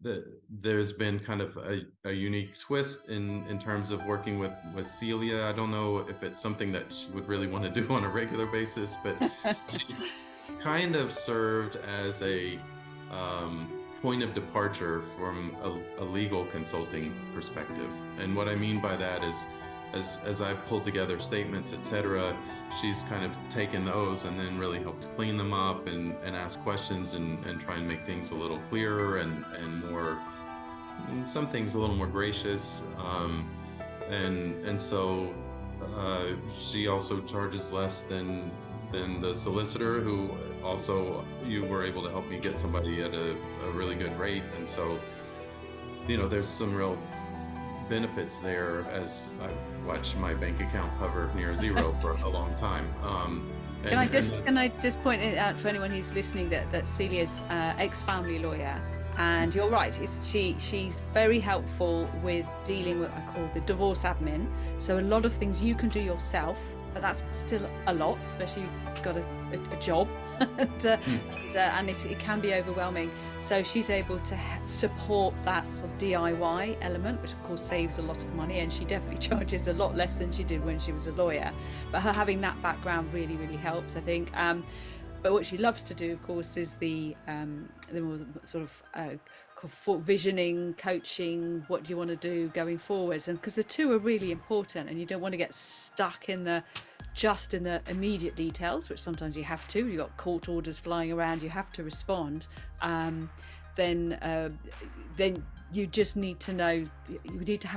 there's been kind of a unique twist in terms of working with Celia. I don't know if it's something that she would really want to do on a regular basis, but she's kind of served as a point of departure from a legal consulting perspective. And what I mean by that is, as I've pulled together statements, etc., she's kind of taken those and then really helped clean them up and ask questions and try and make things a little clearer and more, some things a little more gracious. And so she also charges less than the solicitor, who also you were able to help me get somebody at a really good rate. And so, there's some real benefits there, as I've watched my bank account hover near zero for a long time. Can I just point it out for anyone who's listening that Celia's ex-family lawyer, and you're right, she's very helpful with dealing with what I call the divorce admin. So a lot of things you can do yourself, but that's still a lot, especially if you've got a job, and it can be overwhelming. So she's able to support that sort of DIY element, which of course saves a lot of money, and she definitely charges a lot less than she did when she was a lawyer. But her having that background really, really helps, I think. But what she loves to do, of course, is the more sort of visioning, coaching. What do you want to do going forwards? And because the two are really important, and you don't want to get stuck in the immediate details, which sometimes you have to. You've got court orders flying around, you have to respond. Then you just need to know. You need to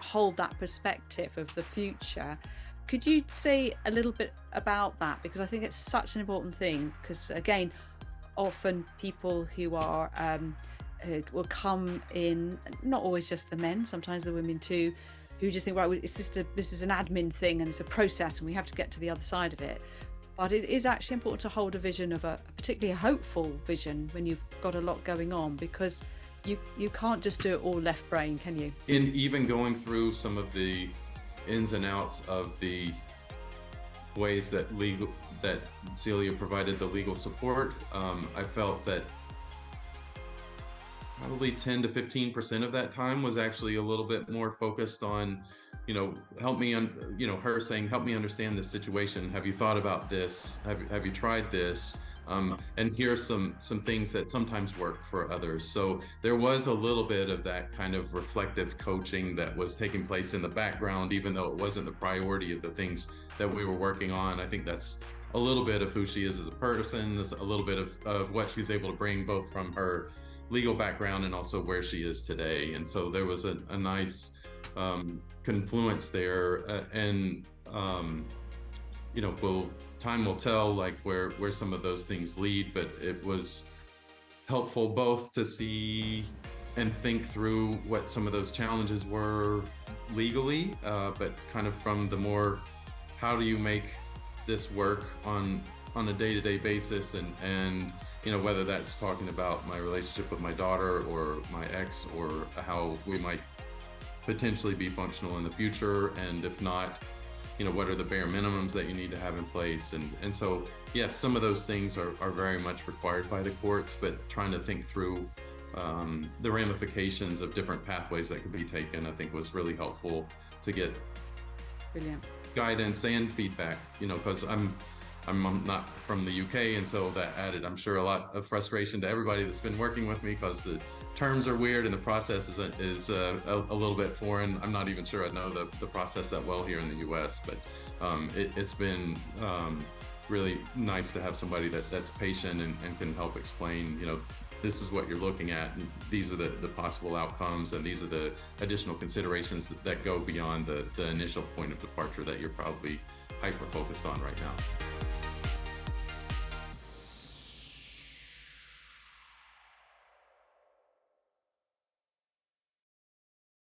hold that perspective of the future. Could you say a little bit about that? Because I think it's such an important thing, because again, often people who are will come in, not always just the men, sometimes the women too, who just think, right, this is an admin thing and it's a process and we have to get to the other side of it. But it is actually important to hold a vision of particularly a hopeful vision when you've got a lot going on, because you can't just do it all left brain, can you? In even going through some of the ins and outs of the ways that Celia provided the legal support, I felt that probably 10 to 15% of that time was actually a little bit more focused on, help me, her saying, help me understand this situation. Have you thought about this? Have you tried this? And here's some things that sometimes work for others. So there was a little bit of that kind of reflective coaching that was taking place in the background, even though it wasn't the priority of the things that we were working on. I think that's a little bit of who she is as a person, a little bit of what she's able to bring, both from her legal background and also where she is today. And so there was a nice confluence there. Time will tell, like where some of those things lead, but it was helpful both to see and think through what some of those challenges were legally, but kind of from the more, how do you make this work on a day-to-day basis, and whether that's talking about my relationship with my daughter or my ex, or how we might potentially be functional in the future, and if not, what are the bare minimums that you need to have in place. And so, yes, some of those things are very much required by the courts, but trying to think through the ramifications of different pathways that could be taken, I think was really helpful to get Brilliant guidance and feedback, because I'm not from the UK, and so that added, I'm sure, a lot of frustration to everybody that's been working with me, because the terms are weird and the process is a little bit foreign. I'm not even sure I know the process that well here in the US, but it's been really nice to have somebody that's patient and can help explain, this is what you're looking at, and these are the possible outcomes, and these are the additional considerations that go beyond the initial point of departure that you're probably hyper focused on right now.